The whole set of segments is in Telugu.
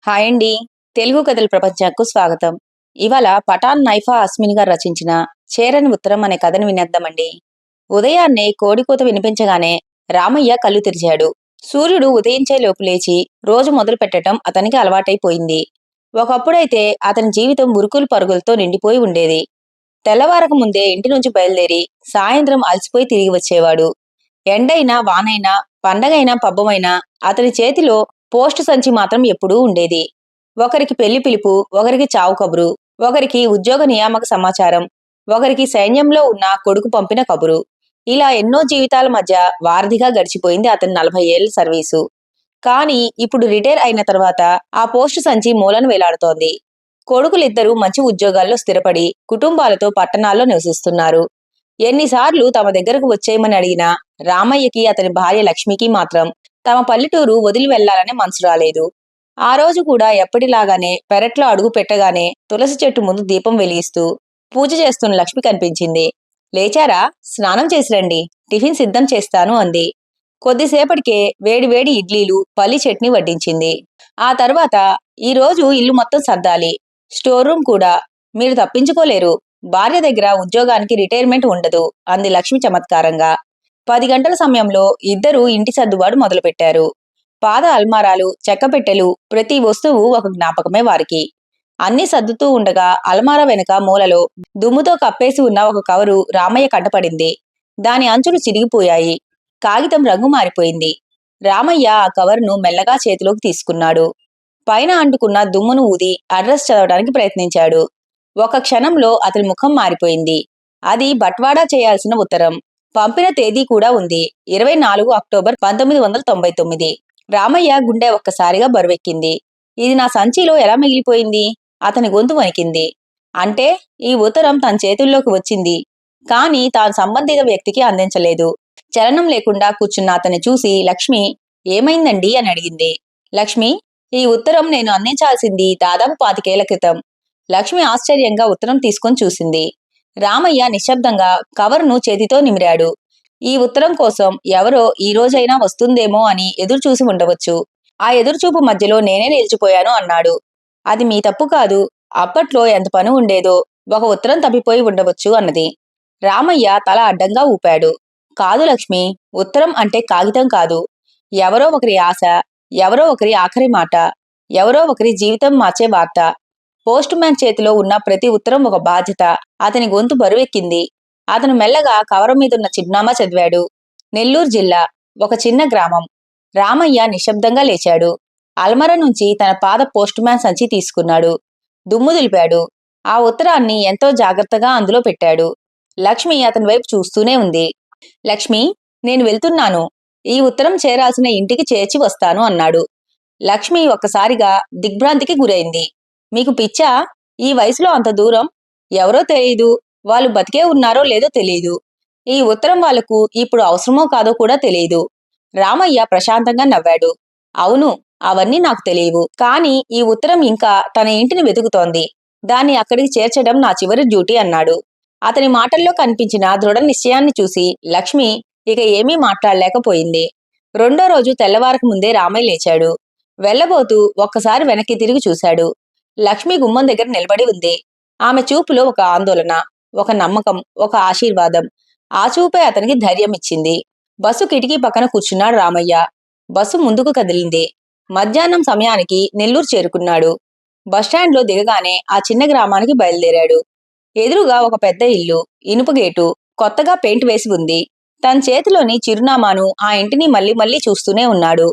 హాయ్ అండి. తెలుగు కథల ప్రపంచంకు స్వాగతం. ఇవాళ పఠాన్ నైఫా అస్మిన్ గారు రచించిన 'చేరని ఉత్తరం' అనే కథను వినేద్దామండి. ఉదయాన్నే కోడికూత వినిపించగానే రామయ్య కళ్ళు తెరిచాడు. సూర్యుడు ఉదయించే లోపు లేచి రోజు మొదలు పెట్టడం అతనికి అలవాటైపోయింది. ఒకప్పుడైతే అతని జీవితం ఉరుకులు పరుగులతో నిండిపోయి ఉండేది. తెల్లవారక ముందే ఇంటి నుంచి బయలుదేరి సాయంత్రం అలసిపోయి తిరిగి వచ్చేవాడు. ఎండైనా వానైనా పండగైనా పబ్బమైనా అతని చేతిలో పోస్టు సంచి మాత్రం ఎప్పుడూ ఉండేది. ఒకరికి పెళ్లి పిలుపు, ఒకరికి చావు కబురు, ఒకరికి ఉద్యోగ నియామక సమాచారం, ఒకరికి సైన్యంలో ఉన్న కొడుకు పంపిన కబురు. ఇలా ఎన్నో జీవితాల మధ్య వారధిగా గడిచిపోయింది అతని 40 ఏళ్ల సర్వీసు. కానీ ఇప్పుడు రిటైర్ అయిన తర్వాత ఆ పోస్టు సంచి మూలను వేలాడుతోంది. కొడుకులిద్దరూ మంచి ఉద్యోగాల్లో స్థిరపడి కుటుంబాలతో పట్టణాల్లో నివసిస్తున్నారు. ఎన్నిసార్లు తమ దగ్గరకు వచ్చేయమని అడిగినా రామయ్యకి అతని భార్య లక్ష్మికి మాత్రం తమ పల్లెటూరు వదిలి వెళ్లాలనే మనసు రాలేదు. ఆ రోజు కూడా ఎప్పటిలాగానే పెరట్లో అడుగు పెట్టగానే తులసి చెట్టు ముందు దీపం వెలిగిస్తూ పూజ చేస్తున్న లక్ష్మి కనిపించింది. లేచారా? స్నానం చేసి రండి, టిఫిన్ సిద్ధం చేస్తాను అంది. కొద్దిసేపటికే వేడివేడి ఇడ్లీలు, పల్లి చట్నీ వడ్డించింది. ఆ తర్వాత, ఈ రోజు ఇల్లు మొత్తం సర్దాలి, స్టోర్ రూమ్ కూడా, మీరు తప్పించుకోలేరు, భార్య దగ్గర ఉద్యోగానికి రిటైర్మెంట్ ఉండదు అంది లక్ష్మి చమత్కారంగా. 10 గంటల సమయంలో ఇద్దరూ ఇంటి సర్దుబాటు మొదలుపెట్టారు. పాత అల్మారాలు, చెక్కపెట్టెలు, ప్రతి వస్తువు ఒక జ్ఞాపకమే వారికి. అన్నీ సర్దుతూ ఉండగా అల్మారా వెనుక మూలలో దుమ్ముతో కప్పేసి ఉన్న ఒక కవరు రామయ్య కంటపడింది. దాని అంచులు చిరిగిపోయాయి. కాగితం రంగు మారిపోయింది. రామయ్య ఆ కవరును మెల్లగా చేతిలోకి తీసుకున్నాడు. పైన అంటుకున్న దుమ్మును ఊది అడ్రస్ చదవడానికి ప్రయత్నించాడు. ఒక క్షణంలో అతని ముఖం మారిపోయింది. అది బట్వాడా చేయాల్సిన ఉత్తరం. పంపిన తేదీ కూడా ఉంది, 24 అక్టోబర్ 1999. రామయ్య గుండె ఒక్కసారిగా బరువెక్కింది. ఇది నా సంచిలో ఎలా మిగిలిపోయింది? అతని గొంతు వణికింది. అంటే ఈ ఉత్తరం తన చేతుల్లోకి వచ్చింది, కానీ తాను సంబంధిత వ్యక్తికి అందించలేదు. చలనం లేకుండా కూర్చున్న అతన్ని చూసి లక్ష్మి, ఏమైందండి అని అడిగింది. లక్ష్మి, ఈ ఉత్తరం నేను అందించాల్సింది దాదాపు 25 ఏళ్ల క్రితం. లక్ష్మి ఆశ్చర్యంగా ఉత్తరం తీసుకొని చూసింది. రామయ్య నిశ్శబ్దంగా కవరును చేతితో నిమిరాడు. ఈ ఉత్తరం కోసం ఎవరో ఈ రోజైనా వస్తుందేమో అని ఎదురుచూసి ఉండవచ్చు. ఆ ఎదురుచూపు మధ్యలో నేనే నిలిచిపోయాను అన్నాడు. అది మీ తప్పు కాదు. అప్పట్లో ఎంత పని ఉండేదో. ఒక ఉత్తరం తప్పిపోయి ఉండవచ్చు అన్నది. రామయ్య తల అడ్డంగా ఊపాడు. కాదు లక్ష్మి, ఉత్తరం అంటే కాగితం కాదు. ఎవరో ఒకరి ఆశ, ఎవరో ఒకరి ఆఖరి మాట, ఎవరో ఒకరి జీవితం మార్చే వార్త. పోస్ట్ మ్యాన్ చేతిలో ఉన్న ప్రతి ఉత్తరం ఒక బాధ్యత. అతని గొంతు బరువెక్కింది. అతను మెల్లగా కవరు మీదున్న చిరునామా చదివాడు. నెల్లూరు జిల్లా, ఒక చిన్న గ్రామం. రామయ్య నిశ్శబ్దంగా లేచాడు. అల్మర నుంచి తన పాత పోస్ట్ మ్యాన్ సంచి తీసుకున్నాడు. దుమ్ము దులిపాడు. ఆ ఉత్తరాన్ని ఎంతో జాగ్రత్తగా అందులో పెట్టాడు. లక్ష్మి అతని వైపు చూస్తూనే ఉంది. లక్ష్మి, నేను వెళ్తున్నాను. ఈ ఉత్తరం చేరాల్సిన ఇంటికి చేర్చి వస్తాను అన్నాడు. లక్ష్మి ఒక్కసారిగా దిగ్భ్రాంతికి గురైంది. మీకు పిచ్చా? ఈ వయసులో అంత దూరం? ఎవరో తెలీదు. వాళ్ళు బతికే ఉన్నారో లేదో తెలీదు. ఈ ఉత్తరం వాళ్లకు ఇప్పుడు అవసరమో కాదో కూడా తెలీదు. రామయ్య ప్రశాంతంగా నవ్వాడు. అవును, అవన్నీ నాకు తెలియవు. కానీ ఈ ఉత్తరం ఇంకా తన ఇంటిని వెతుకుతోంది. దాన్ని అక్కడికి చేర్చడం నా చివరి డ్యూటీ అన్నాడు. అతని మాటల్లో కనిపించిన దృఢ నిశ్చయాన్ని చూసి లక్ష్మి ఇక ఏమీ మాట్లాడలేకపోయింది. రెండో రోజు తెల్లవారక ముందే రామయ్య లేచాడు. వెళ్లబోతూ ఒక్కసారి వెనక్కి తిరిగి చూశాడు. లక్ష్మి గుమ్మం దగ్గర నిలబడి ఉంది. ఆమె చూపులో ఒక ఆందోళన, ఒక నమ్మకం, ఒక ఆశీర్వాదం. ఆ చూపే అతనికి ధైర్యం ఇచ్చింది. బస్సు కిటికీ పక్కన కూర్చున్నాడు రామయ్య. బస్సు ముందుకు కదిలింది. మధ్యాహ్నం సమయానికి నెల్లూరు చేరుకున్నాడు. బస్టాండ్లో దిగగానే ఆ చిన్న గ్రామానికి బయలుదేరాడు. ఎదురుగా ఒక పెద్ద ఇల్లు, ఇనుప గేటు, కొత్తగా పెయింట్ వేసి ఉంది. తన చేతిలోని చిరునామాను, ఆ ఇంటిని మళ్ళీ మళ్ళీ చూస్తూనే ఉన్నాడు.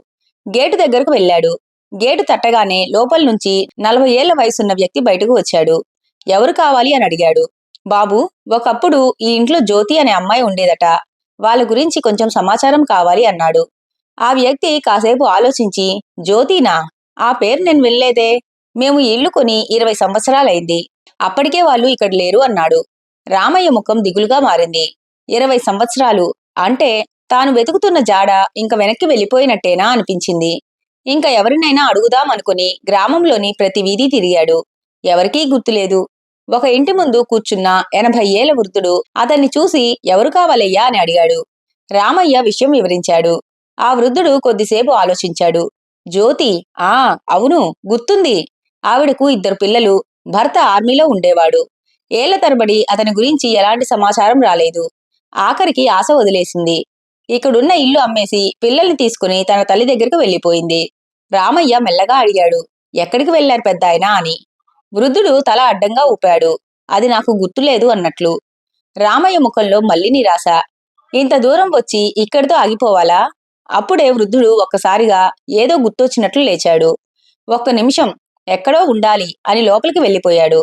గేటు దగ్గరకు వెళ్ళాడు. గేటు తట్టగానే లోపల నుంచి 40 ఏళ్ల వయసున్న వ్యక్తి బయటకు వచ్చాడు. ఎవరు కావాలి అని అడిగాడు. బాబు, ఒకప్పుడు ఈ ఇంట్లో జ్యోతి అనే అమ్మాయి ఉండేదట. వాళ్ళ గురించి కొంచెం సమాచారం కావాలి అన్నాడు. ఆ వ్యక్తి కాసేపు ఆలోచించి, జ్యోతినా? ఆ పేరు నేను వినలేదే. మేము ఈ ఇల్లు కొని 20 సంవత్సరాలైంది. అప్పటికే వాళ్ళు ఇక్కడ లేరు అన్నాడు. రామయ్య ముఖం దిగులుగా మారింది. 20 సంవత్సరాలు అంటే తాను వెతుకుతున్న జాడ ఇంక వెనక్కి వెళ్ళిపోయినట్టేనా అనిపించింది. ఇంకా ఎవరినైనా అడుగుదామనుకుని గ్రామంలోని ప్రతి వీధి తిరిగాడు. ఎవరికీ గుర్తులేదు. ఒక ఇంటి ముందు కూర్చున్న 80 ఏళ్ల వృద్ధుడు అతన్ని చూసి, ఎవరు కావాలయ్యా అని అడిగాడు. రామయ్య విషయం వివరించాడు. ఆ వృద్ధుడు కొద్దిసేపు ఆలోచించాడు. జ్యోతి. ఆ, అవును, గుర్తుంది. ఆవిడకు ఇద్దరు పిల్లలు. భర్త ఆర్మీలో ఉండేవాడు. ఏళ్ల తరబడి అతని గురించి ఎలాంటి సమాచారం రాలేదు. ఆఖరికి ఆశ వదిలేసింది. ఇక్కడున్న ఇల్లు అమ్మేసి పిల్లల్ని తీసుకుని తన తల్లి దగ్గరకు వెళ్ళిపోయింది. రామయ్య మెల్లగా అడిగాడు, ఎక్కడికి వెళ్లారు పెద్దాయనా అని. వృద్ధుడు తల అడ్డంగా ఊపాడు. అది నాకు గుర్తులేదు అన్నట్లు. రామయ్య ముఖంలో మళ్ళీ నిరాశ. ఇంత దూరం వచ్చి ఇక్కడితో ఆగిపోవాలా? అప్పుడే వృద్ధుడు ఒక్కసారిగా ఏదో గుర్తొచ్చినట్లు లేచాడు. ఒక్క నిమిషం, ఎక్కడో ఉండాలి అని లోపలికి వెళ్ళిపోయాడు.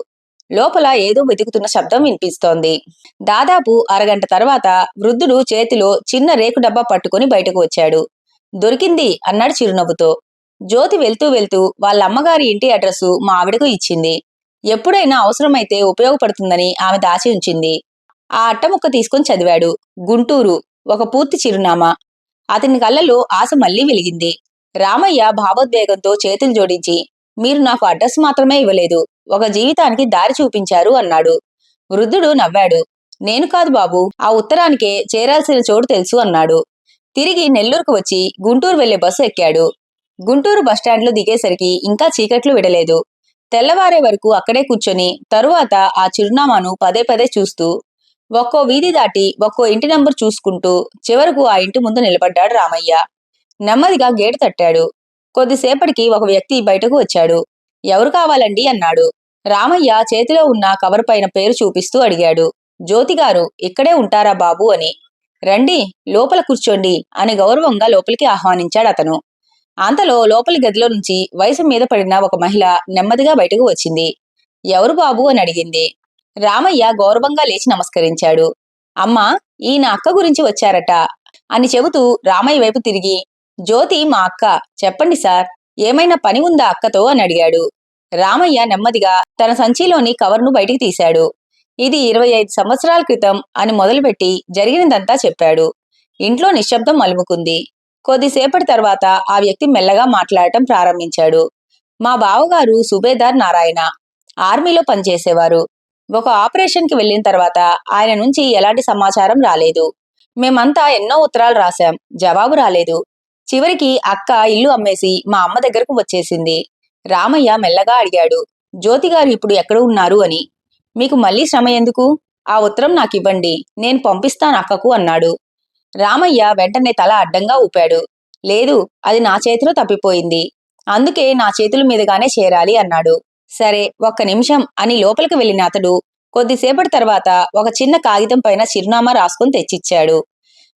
లోపల ఏదో వెతుకుతున్న శబ్దం వినిపిస్తోంది. దాదాపు అరగంట తర్వాత వృద్ధుడు చేతిలో చిన్న రేకు డబ్బా పట్టుకుని బయటకు వచ్చాడు. దొరికింది అన్నాడు చిరునవ్వుతో. జ్యోతి వెళ్తూ వెళ్తూ వాళ్ళ అమ్మగారి ఇంటి అడ్రస్సు మా ఆవిడకు ఇచ్చింది. ఎప్పుడైనా అవసరమైతే ఉపయోగపడుతుందని ఆమె దాచి ఉంచింది. ఆ అట్టముక్క తీసుకుని చదివాడు. గుంటూరు, ఒక పూర్తి చిరునామా. అతని కళ్ళలో ఆశ మళ్లీ వెలిగింది. రామయ్య భావోద్వేగంతో చేతులు జోడించి, మీరు నాకు అడ్రస్ మాత్రమే ఇవ్వలేదు, ఒక జీవితానికి దారి చూపించారు అన్నాడు. వృద్ధుడు నవ్వాడు. నేను కాదు బాబూ, ఆ ఉత్తరానికే చేరాల్సిన చోటు తెలుసు అన్నాడు. తిరిగి నెల్లూరుకు వచ్చి గుంటూరు వెళ్లే బస్సు ఎక్కాడు. గుంటూరు బస్టాండ్లో దిగేసరికి ఇంకా చీకట్లు విడలేదు. తెల్లవారే వరకు అక్కడే కూర్చొని తరువాత ఆ చిరునామాను పదే పదే చూస్తూ, ఒక్కో వీధి దాటి ఒక్కో ఇంటి నంబర్ చూసుకుంటూ చివరకు ఆ ఇంటి ముందు నిలబడ్డాడు రామయ్య. నెమ్మదిగా గేటు తట్టాడు. కొద్దిసేపటికి ఒక వ్యక్తి బయటకు వచ్చాడు. ఎవరు కావాలండి అన్నాడు. రామయ్య చేతిలో ఉన్న కవర్ పైన పేరు చూపిస్తూ అడిగాడు. జ్యోతిగారు ఇక్కడే ఉంటారా బాబు అని. రండి, లోపల కూర్చోండి అని గౌరవంగా లోపలికి ఆహ్వానించాడు అతను. అంతలో లోపలి గదిలో నుంచి వయసు మీద పడిన ఒక మహిళ నెమ్మదిగా బయటకు వచ్చింది. ఎవరు బాబు అని అడిగింది. రామయ్య గౌరవంగా లేచి నమస్కరించాడు. అమ్మా, ఈయన అక్క గురించి వచ్చారట అని చెబుతూ రామయ్య వైపు తిరిగి, జ్యోతి మా అక్క, చెప్పండి సార్, ఏమైనా పని ఉందా అక్కతో అని అడిగాడు. రామయ్య నెమ్మదిగా తన సంచిలోని కవర్ను బయటికి తీశాడు. ఇది 25 సంవత్సరాల క్రితం అని మొదలుపెట్టి జరిగినదంతా చెప్పాడు. ఇంట్లో నిశ్శబ్దం అలుముకుంది. కొద్దిసేపటి తర్వాత ఆ వ్యక్తి మెల్లగా మాట్లాడటం ప్రారంభించాడు. మా బావగారు సుబేదార్ నారాయణ, ఆర్మీలో పనిచేసేవారు. ఒక ఆపరేషన్కి వెళ్లిన తర్వాత ఆయన నుంచి ఎలాంటి సమాచారం రాలేదు. మేమంతా ఎన్నో ఉత్తరాలు రాశాం, జవాబు రాలేదు. చివరికి అక్క ఇల్లు అమ్మేసి మా అమ్మ దగ్గరకు వచ్చేసింది. రామయ్య మెల్లగా అడిగాడు, జ్యోతిగారు ఇప్పుడు ఎక్కడ ఉన్నారు అని. మీకు మళ్ళీ శ్రమ ఎందుకు? ఆ ఉత్తరం నాకివ్వండి, నేను పంపిస్తాను అక్కకు అన్నాడు. రామయ్య వెంటనే తల అడ్డంగా ఊపాడు. లేదు, అది నా చేతిలో తప్పిపోయింది, అందుకే నా చేతుల మీదుగానే చేరాలి అన్నాడు. సరే, ఒక్క నిమిషం అని లోపలికి వెళ్లిన అతడు కొద్దిసేపటి తర్వాత ఒక చిన్న కాగితం పైన చిరునామా రాసుకుని తెచ్చిచ్చాడు.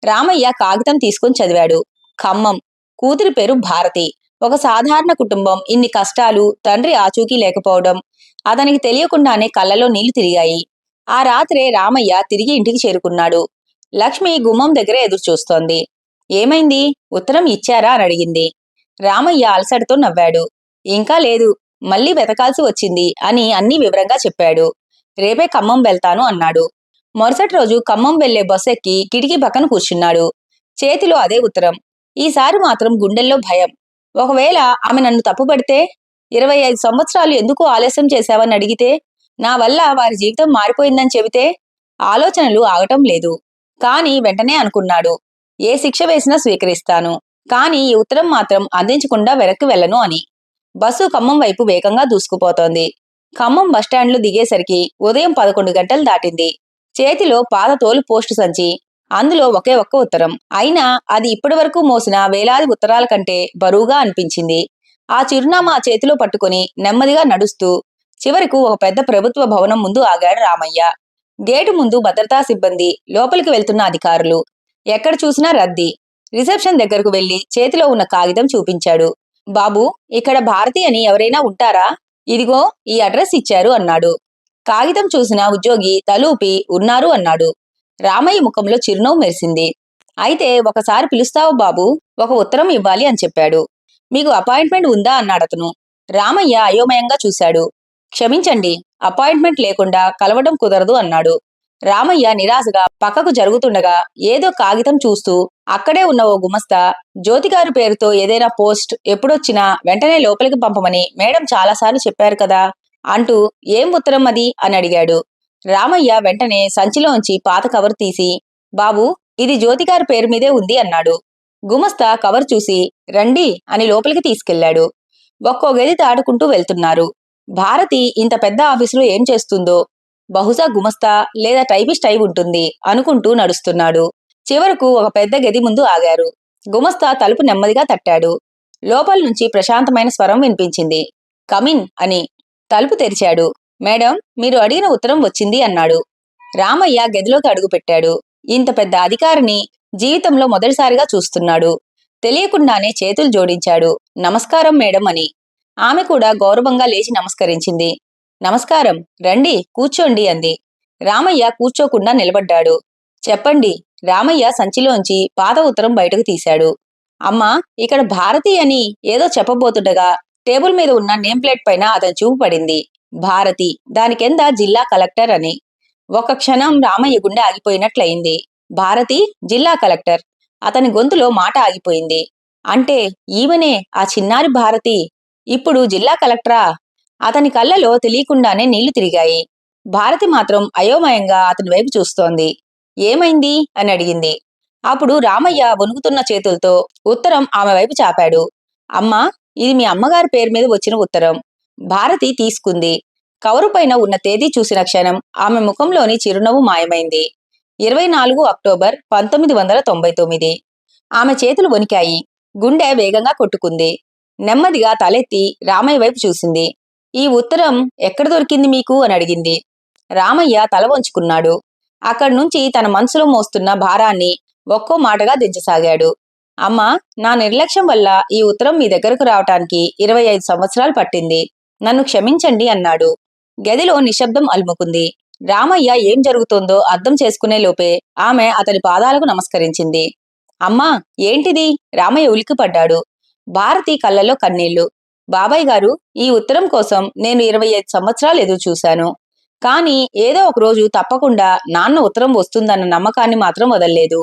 రామయ్య కాగితం తీసుకుని చదివాడు. ఖమ్మం, కూతురి పేరు భారతి. ఒక సాధారణ కుటుంబం. ఇన్ని కష్టాలు, తండ్రి ఆచూకీ లేకపోవడం. అతనికి తెలియకుండానే కళ్ళలో నీళ్లు తిరిగాయి. ఆ రాత్రే రామయ్య తిరిగి ఇంటికి చేరుకున్నాడు. లక్ష్మి గుమ్మం దగ్గర ఎదురు చూస్తోంది. ఏమైంది, ఉత్తరం ఇచ్చారా అని అడిగింది. రామయ్య అలసటతో నవ్వాడు. ఇంకా లేదు, మళ్ళీ వెతకాల్సి వచ్చింది అని అన్నీ వివరంగా చెప్పాడు. రేపే ఖమ్మం వెళ్తాను అన్నాడు. మరుసటి రోజు ఖమ్మం వెళ్లే బస్సు ఎక్కి కిటికీ పక్కన కూర్చున్నాడు. చేతిలో అదే ఉత్తరం. ఈసారి మాత్రం గుండెల్లో భయం. ఒకవేళ ఆమె నన్ను తప్పుపడితే, 25 సంవత్సరాలు ఎందుకు ఆలస్యం చేశావని అడిగితే, నా వల్ల వారి జీవితం మారిపోయిందని చెబితే, ఆలోచనలు ఆగటం లేదు. కాని వెంటనే అనుకున్నాడు, ఏ శిక్ష వేసినా స్వీకరిస్తాను, కాని ఈ ఉత్తరం మాత్రం అందించకుండా వెనక్కి వెళ్ళను అని. బస్సు ఖమ్మం వైపు వేగంగా దూసుకుపోతోంది. ఖమ్మం బస్టాండ్లో దిగేసరికి ఉదయం 11 గంటలు దాటింది. చేతిలో పాత తోలు పోస్టు సంచి, అందులో ఒకే ఒక్క ఉత్తరం. అయినా అది ఇప్పటి వరకు మోసిన వేలాది ఉత్తరాల కంటే బరువుగా అనిపించింది. ఆ చిరునామా చేతిలో పట్టుకుని నెమ్మదిగా నడుస్తూ చివరకు ఒక పెద్ద ప్రభుత్వ భవనం ముందు ఆగాడు రామయ్య. గేటు ముందు భద్రతా సిబ్బంది, లోపలికి వెళ్తున్న అధికారులు. ఎక్కడ చూసినా రద్దీ. రిసెప్షన్ దగ్గరకు వెళ్లి చేతిలో ఉన్న కాగితం చూపించాడు. బాబూ, ఇక్కడ భారతి అని ఎవరైనా ఉంటారా? ఇదిగో ఈ అడ్రస్ ఇచ్చారు అన్నాడు. కాగితం చూసిన ఉద్యోగి తలూపి ఉన్నారు అన్నాడు. రామయ్య ముఖంలో చిరునవ్వు మెరిసింది. అయితే ఒకసారి పిలుస్తావు బాబూ, ఒక ఉత్తరం ఇవ్వాలి అని చెప్పాడు. మీకు అపాయింట్మెంట్ ఉందా అన్నాడతను. రామయ్య అయోమయంగా చూశాడు. క్షమించండి, అపాయింట్మెంట్ లేకుండా కలవడం కుదరదు అన్నాడు. రామయ్య నిరాశగా పక్కకు జరుగుతుండగా ఏదో కాగితం చూస్తూ అక్కడే ఉన్న ఓ గుమస్తా, జ్యోతిగారి పేరుతో ఏదైనా పోస్ట్ ఎప్పుడొచ్చినా వెంటనే లోపలికి పంపమని మేడం చాలాసార్లు చెప్పారు కదా అంటూ, ఏం ఉత్తరం అది అని అడిగాడు. రామయ్య వెంటనే సంచిలోంచి పాత కవర్ తీసి, బాబూ, ఇది జ్యోతిగారి పేరు మీదే ఉంది అన్నాడు. గుమస్తా కవర్ చూసి రండి అని లోపలికి తీసుకెళ్లాడు. ఒక్కో గది దాటుకుంటూ వెళ్తున్నారు. భారతి ఇంత పెద్ద ఆఫీసులో ఏం చేస్తుందో, బహుశా గుమస్తా లేదా టైపిస్ట్ అయి ఉంటుంది అనుకుంటూ నడుస్తున్నాడు. చివరకు ఒక పెద్ద గది ముందు ఆగారు. గుమస్తా తలుపు నెమ్మదిగా తట్టాడు. లోపల నుంచి ప్రశాంతమైన స్వరం వినిపించింది. కమిన్ అని. తలుపు తెరిచాడు. మేడం, మీరు అడిగిన ఉత్తరం వచ్చింది అన్నాడు. రామయ్య గదిలోకి అడుగుపెట్టాడు. ఇంత పెద్ద అధికారిని జీవితంలో మొదటిసారిగా చూస్తున్నాడు. తెలియకుండానే చేతులు జోడించాడు. నమస్కారం మేడం అని. ఆమె కూడా గౌరవంగా లేచి నమస్కరించింది. నమస్కారం, రండి కూర్చోండి అంది. రామయ్య కూర్చోకుండా నిలబడ్డాడు. చెప్పండి. రామయ్య సంచిలోంచి పాత ఉత్తరం బయటకు తీశాడు. అమ్మా, ఇక్కడ భారతి అని ఏదో చెప్పబోతుండగా టేబుల్ మీద ఉన్న నేమ్ ప్లేట్ పైన అతని చూపు పడింది. భారతి, దాని కింద జిల్లా కలెక్టర్ అని. ఒక క్షణం రామయ్య గుండె ఆగిపోయినట్లయింది. భారతి జిల్లా కలెక్టర్. అతని గొంతులో మాట ఆగిపోయింది. అంటే ఈమెనే ఆ చిన్నారి భారతి ఇప్పుడు జిల్లా కలెక్టరా? అతని కళ్ళలో తెలియకుండానే నీళ్లు తిరిగాయి. భారతి మాత్రం అయోమయంగా అతని వైపు చూస్తోంది. ఏమైంది అని అడిగింది. అప్పుడు రామయ్య వణుకుతున్న చేతులతో ఉత్తరం ఆమె వైపు చాపాడు. అమ్మా, ఇది మీ అమ్మగారి పేరు మీద వచ్చిన ఉత్తరం. భారతి తీసుకుంది. కవరు పైన ఉన్న తేదీ చూసిన క్షణం ఆమె ముఖంలోని చిరునవ్వు మాయమైంది. 24 అక్టోబర్ 1999. ఆమె చేతులు వణికాయి. గుండె వేగంగా కొట్టుకుంది. నెమ్మదిగా తలెత్తి రామయ్య వైపు చూసింది. ఈ ఉత్తరం ఎక్కడ దొరికింది మీకు అని అడిగింది. రామయ్య తల వంచుకున్నాడు. అక్కడి నుంచి తన మనసులో మోస్తున్న భారాన్ని ఒక్కో మాటగా దించసాగాడు. అమ్మా, నా నిర్లక్ష్యం వల్ల ఈ ఉత్తరం మీ దగ్గరకు రావటానికి 25 సంవత్సరాలు పట్టింది. నన్ను క్షమించండి అన్నాడు. గదిలో నిశ్శబ్దం అలుముకుంది. రామయ్య ఏం జరుగుతోందో అర్థం చేసుకునే లోపే ఆమె అతని పాదాలకు నమస్కరించింది. అమ్మా, ఏంటిది? రామయ్య ఉలిక్కిపడ్డాడు. భారతి కళ్ళల్లో కన్నీళ్లు. బాబాయ్ గారు, ఈ ఉత్తరం కోసం నేను 25 సంవత్సరాలు ఎదురు చూశాను. కానీ ఏదో ఒక రోజు తప్పకుండా నాన్న ఉత్తరం వస్తుందన్న నమ్మకాన్ని మాత్రం వదల్లేదు.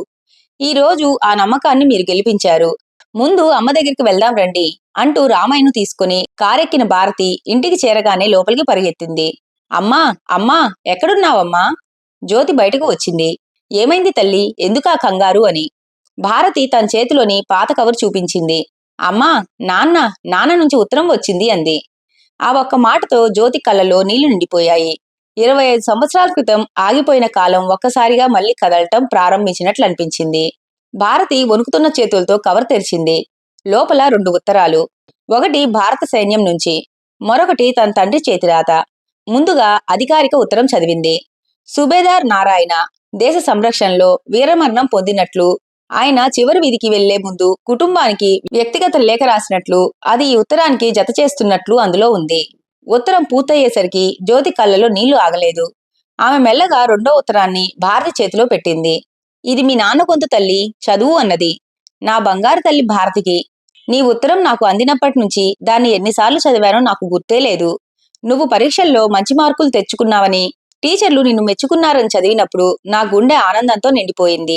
ఈ రోజు ఆ నమ్మకాన్ని మీరు గెలిపించారు. ముందు అమ్మ దగ్గరికి వెళ్దాం రండి అంటూ రామయ్యను తీసుకుని కారెక్కిన భారతి ఇంటికి చేరగానే లోపలికి పరిగెత్తింది. అమ్మా, అమ్మా, ఎక్కడున్నావమ్మా? జ్యోతి బయటకు వచ్చింది. ఏమైంది తల్లి, ఎందుకా కంగారు అని. భారతి తన చేతిలోని పాత కవర్ చూపించింది. అమ్మా, నాన్న నుంచి ఉత్తరం వచ్చింది అంది. ఆ ఒక్క మాటతో జ్యోతి కళ్ళలో నీళ్లు నిండిపోయాయి. 25 సంవత్సరాల క్రితం ఆగిపోయిన కాలం ఒక్కసారిగా మళ్లీ కదలటం ప్రారంభించినట్లు అనిపించింది. భారతి వణుకుతున్న చేతులతో కవర్ తెరిచింది. లోపల 2 ఉత్తరాలు. ఒకటి భారత సైన్యం నుంచి, మరొకటి తన తండ్రి చేతిరాత. ముందుగా అధికారిక ఉత్తరం చదివింది. సుబేదార్ నారాయణ దేశ సంరక్షణలో వీరమరణం పొందినట్లు ఆయన చివరి విధికి వెళ్లే ముందు కుటుంబానికి వ్యక్తిగత లేఖ రాసినట్లు అది ఈ ఉత్తరానికి జత చేస్తున్నట్లు అందులో ఉంది. ఉత్తరం పూర్తయ్యేసరికి జ్యోతి కళ్ళలో నీళ్లు ఆగలేదు. ఆమె మెల్లగా 2వ ఉత్తరాన్ని భారతి చేతిలో పెట్టింది. ఇది మీ నాన్న గొంతు తల్లి, చదువు అన్నది. నా బంగారు తల్లి భారతికి. నీ ఉత్తరం నాకు అందినప్పటి నుంచి దాన్ని ఎన్నిసార్లు చదివానో నాకు గుర్తే లేదు. నువ్వు పరీక్షల్లో మంచి మార్కులు తెచ్చుకున్నావని, టీచర్లు నిన్ను మెచ్చుకున్నారని చదివినప్పుడు నా గుండె ఆనందంతో నిండిపోయింది.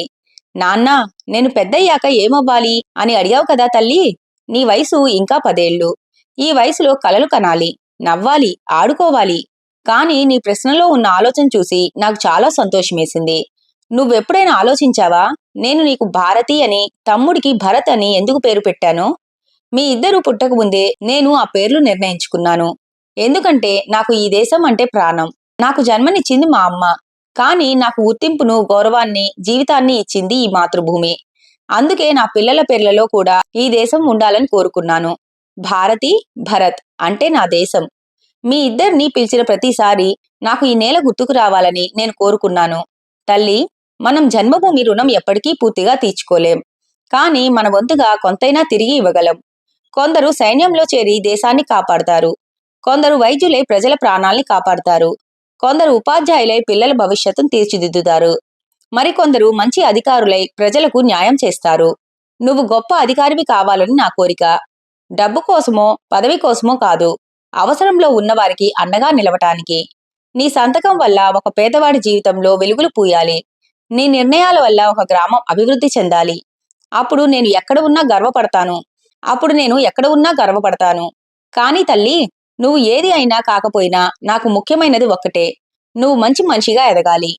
నాన్నా, నేను పెద్దయ్యాక ఏమవ్వాలి అని అడిగావు కదా తల్లి. నీ వయసు ఇంకా 10 ఏళ్లు. ఈ వయసులో కలలు కనాలి, నవ్వాలి, ఆడుకోవాలి. కానీ నీ ప్రశ్నలో ఉన్న ఆలోచన చూసి నాకు చాలా సంతోషమేసింది. నువ్వెప్పుడైనా ఆలోచించావా నేను నీకు భారతి అని, తమ్ముడికి భరత్ అని ఎందుకు పేరు పెట్టానో? మీ ఇద్దరూ పుట్టకముందే నేను ఆ పేర్లు నిర్ణయించుకున్నాను. ఎందుకంటే నాకు ఈ దేశం అంటే ప్రాణం. నాకు జన్మనిచ్చింది మా అమ్మ. కానీ నాకు గుర్తింపును, గౌరవాన్ని, జీవితాన్ని ఇచ్చింది ఈ మాతృభూమి. అందుకే నా పిల్లల పేర్లలో కూడా ఈ దేశం ఉండాలని కోరుకున్నాను. భారతి, భరత్ అంటే నా దేశం. మీ ఇద్దరిని పిలిచిన ప్రతిసారి నాకు ఈ నేల గుర్తుకు రావాలని నేను కోరుకున్నాను. తల్లి, మనం జన్మభూమి రుణం ఎప్పటికీ పూర్తిగా తీర్చుకోలేం. కానీ మన వంతుగా కొంతైనా తిరిగి ఇవ్వగలం. కొందరు సైన్యంలో చేరి దేశాన్ని కాపాడతారు. కొందరు వైద్యులై ప్రజల ప్రాణాల్ని కాపాడతారు. కొందరు ఉపాధ్యాయులై పిల్లల భవిష్యత్తును తీర్చిదిద్దుతారు. మరికొందరు మంచి అధికారులై ప్రజలకు న్యాయం చేస్తారు. నువ్వు గొప్ప అధికారివి కావాలని నా కోరిక. డబ్బు కోసమో పదవి కోసమో కాదు, అవసరంలో ఉన్నవారికి అండగా నిలవటానికి. నీ సంతకం వల్ల ఒక పేదవాడి జీవితంలో వెలుగులు పూయాలి. నీ నిర్ణయాల వల్ల ఒక గ్రామం అభివృద్ధి చెందాలి. అప్పుడు నేను ఎక్కడ ఉన్నా గర్వపడతాను. కానీ తల్లి, నువ్వు ఏది అయినా కాకపోయినా నాకు ముఖ్యమైనది ఒక్కటే. నువ్వు మంచి మనిషిగా ఎదగాలి.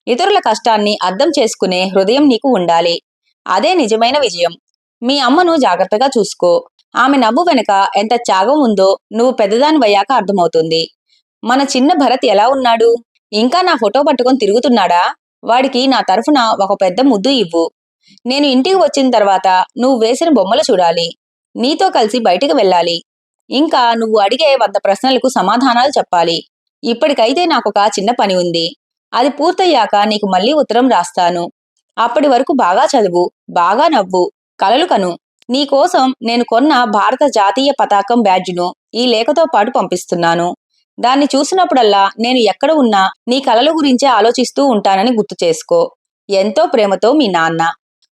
ఇతరుల కష్టాన్ని అర్థం చేసుకునే హృదయం నీకు ఉండాలి. అదే నిజమైన విజయం. మీ అమ్మను జాగ్రత్తగా చూసుకో. ఆమె నవ్వు వెనుక ఎంత త్యాగం ఉందో నువ్వు పెద్దదానివయ్యాక అర్థమవుతుంది. మన చిన్న భరత్ ఎలా ఉన్నాడు? ఇంకా నా ఫోటో పట్టుకొని తిరుగుతున్నాడా? వాడికి నా తరఫున ఒక పెద్ద ముద్దు ఇవ్వు. నేను ఇంటికి వచ్చిన తర్వాత నువ్వు వేసిన బొమ్మలు చూడాలి. నీతో కలిసి బయటికి వెళ్ళాలి. ఇంకా నువ్వు అడిగే 100 ప్రశ్నలకు సమాధానాలు చెప్పాలి. ఇప్పటికైతే నాకొక చిన్న పని ఉంది. అది పూర్తయ్యాక నీకు మళ్ళీ ఉత్తరం రాస్తాను. అప్పటి వరకు బాగా చదువు, బాగా నవ్వు, కలలు కను. నీకోసం నేను కొన్న భారత జాతీయ పతాకం బ్యాడ్జ్ను ఈ లేఖతో పాటు పంపిస్తున్నాను. దాన్ని చూసినప్పుడల్లా నేను ఎక్కడ ఉన్నా నీ కలల గురించే ఆలోచిస్తూ ఉంటానని గుర్తు చేసుకో. ఎంతో ప్రేమతో మీ నాన్న.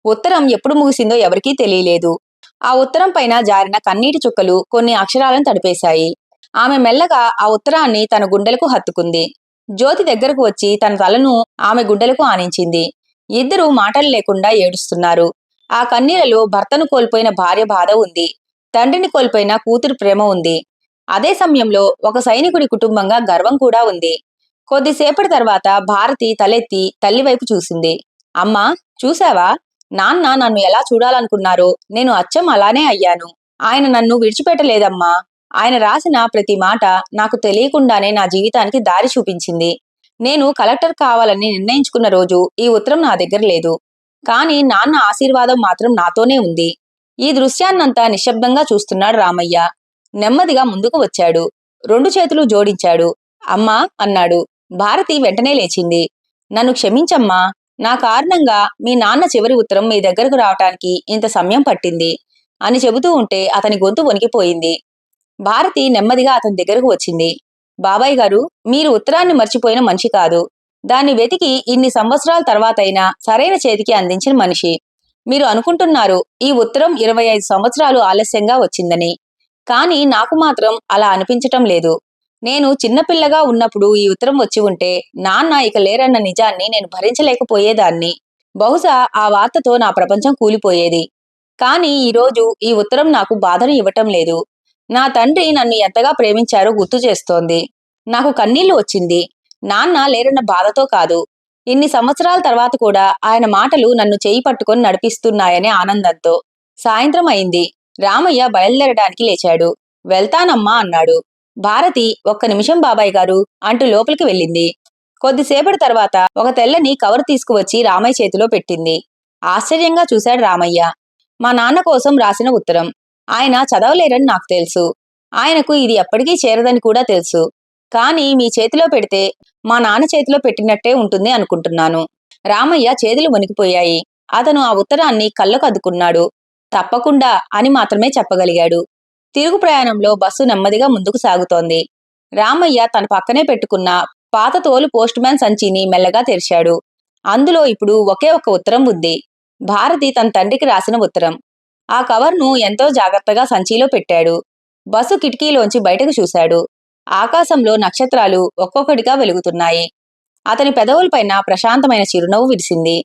ఉత్తరం ఎప్పుడు ముగిసిందో ఎవరికీ తెలియలేదు. ఆ ఉత్తరం పైన జారిన కన్నీటి చుక్కలు కొన్ని అక్షరాలను తడిపేశాయి. ఆమె మెల్లగా ఆ ఉత్తరాన్ని తన గుండెలకు హత్తుకుంది. జ్యోతి దగ్గరకు వచ్చి తన తలను ఆమె గుండెలకు ఆనించింది. ఇద్దరూ మాటలు లేకుండా ఏడుస్తున్నారు. ఆ కన్నీళ్లలో భర్తను కోల్పోయిన భార్య బాధ ఉంది. తండ్రిని కోల్పోయిన కూతురు ప్రేమ ఉంది. అదే సమయంలో ఒక సైనికుడి కుటుంబంగా గర్వం కూడా ఉంది. కొద్దిసేపటి తర్వాత భారతి తలెత్తి తల్లివైపు చూసింది. అమ్మా, చూశావా? నాన్న నన్ను ఎలా చూడాలనుకున్నారో నేను అచ్చం అలానే అయ్యాను. ఆయన నన్ను విడిచిపెట్టలేదమ్మా. ఆయన రాసిన ప్రతి మాట నాకు తెలియకుండానే నా జీవితానికి దారి చూపించింది. నేను కలెక్టర్ కావాలని నిర్ణయించుకున్న రోజు ఈ ఉత్తరం నా దగ్గర లేదు. కానీ నాన్న ఆశీర్వాదం మాత్రం నాతోనే ఉంది. ఈ దృశ్యాన్నంతా నిశ్శబ్దంగా చూస్తున్నాడు రామయ్య. నెమ్మదిగా ముందుకు వచ్చాడు. 2 చేతులు జోడించాడు. అమ్మా అన్నాడు. భారతి వెంటనే లేచింది. నన్ను క్షమించమ్మా. నా కారణంగా మీ నాన్న చివరి ఉత్తరం మీ దగ్గరకు రావటానికి ఇంత సమయం పట్టింది అని చెబుతూ ఉంటే అతని గొంతు వణికిపోయింది. భారతి నెమ్మదిగా అతని దగ్గరకు వచ్చింది. బాబాయ్ గారు, మీరు ఉత్తరాన్ని మర్చిపోయిన మనిషి కాదు. దాన్ని వెతికి ఇన్ని సంవత్సరాల తర్వాతైనా సరైన చేతికి అందించిన మనిషి. మీరు అనుకుంటున్నారు ఈ ఉత్తరం 25 సంవత్సరాలు ఆలస్యంగా వచ్చిందని. కానీ నాకు మాత్రం అలా అనిపించటం లేదు. నేను చిన్నపిల్లగా ఉన్నప్పుడు ఈ ఉత్తరం వచ్చి ఉంటే నాన్న ఇక లేరన్న నిజాన్ని నేను భరించలేకపోయేదాన్ని. బహుశా ఆ వార్తతో నా ప్రపంచం కూలిపోయేది. కానీ ఈరోజు ఈ ఉత్తరం నాకు బాధను ఇవ్వటం లేదు. నా తండ్రి నన్ను ఎంతగా ప్రేమించారో గుర్తు చేస్తోంది. నాకు కన్నీళ్లు వచ్చింది. నాన్న లేరన్న బాధతో కాదు. ఇన్ని సంవత్సరాల తర్వాత కూడా ఆయన మాటలు నన్ను చేయి పట్టుకొని నడిపిస్తున్నాయనే ఆనందంతో. సాయంత్రం అయింది. రామయ్య బయలుదేరడానికి లేచాడు. వెళ్తానమ్మా అన్నాడు. భారతి, ఒక్క నిమిషం బాబాయ్ గారు అంటూ లోపలికి వెళ్ళింది. కొద్దిసేపటి తర్వాత ఒక తెల్లని కవర్ తీసుకువచ్చి రామయ్య చేతిలో పెట్టింది. ఆశ్చర్యంగా చూశాడు రామయ్య. మా నాన్న కోసం రాసిన ఉత్తరం. ఆయన చదవలేరని నాకు తెలుసు. ఆయనకు ఇది ఎప్పటికీ చేరదని కూడా తెలుసు. కానీ మీ చేతిలో పెడితే మా నాన్న చేతిలో పెట్టినట్టే ఉంటుంది అనుకుంటున్నాను. రామయ్య చేతులు వణికిపోయాయి. అతను ఆ ఉత్తరాన్ని కళ్ళకు అద్దుకున్నాడు. తప్పకుండా అని మాత్రమే చెప్పగలిగాడు. తిరుగు ప్రయాణంలో బస్సు నెమ్మదిగా ముందుకు సాగుతోంది. రామయ్య తన పక్కనే పెట్టుకున్న పాత తోలు పోస్ట్ మ్యాన్ సంచిని మెల్లగా తెరిచాడు. అందులో ఇప్పుడు ఒకే ఒక ఉత్తరం ఉంది. భారతి తన తండ్రికి రాసిన ఉత్తరం. ఆ కవర్ను ఎంతో జాగ్రత్తగా సంచిలో పెట్టాడు. బస్సు కిటికీలోంచి బయటకు చూశాడు. ఆకాశంలో నక్షత్రాలు ఒక్కొక్కటిగా వెలుగుతున్నాయి. అతని పెదవులపైన ప్రశాంతమైన చిరునవ్వు విరిసింది.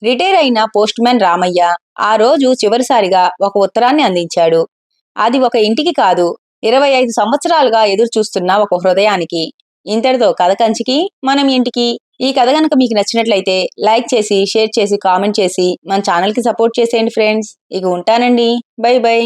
రిటైర్ అయిన పోస్ట్ మ్యాన్ రామయ్య ఆ రోజు చివరిసారిగా ఒక ఉత్తరాన్ని అందించాడు. అది ఒక ఇంటికి కాదు, 25 సంవత్సరాలుగా ఎదురు చూస్తున్న ఒక హృదయానికి. ఇంతటితో కథ కంచికి, మనం ఇంటికి. ఈ కథ గనక మీకు నచ్చినట్లయితే లైక్ చేసి, షేర్ చేసి, కామెంట్ చేసి మన ఛానల్కి సపోర్ట్ చేసేయండి ఫ్రెండ్స్. ఇక ఉంటానండి. By by.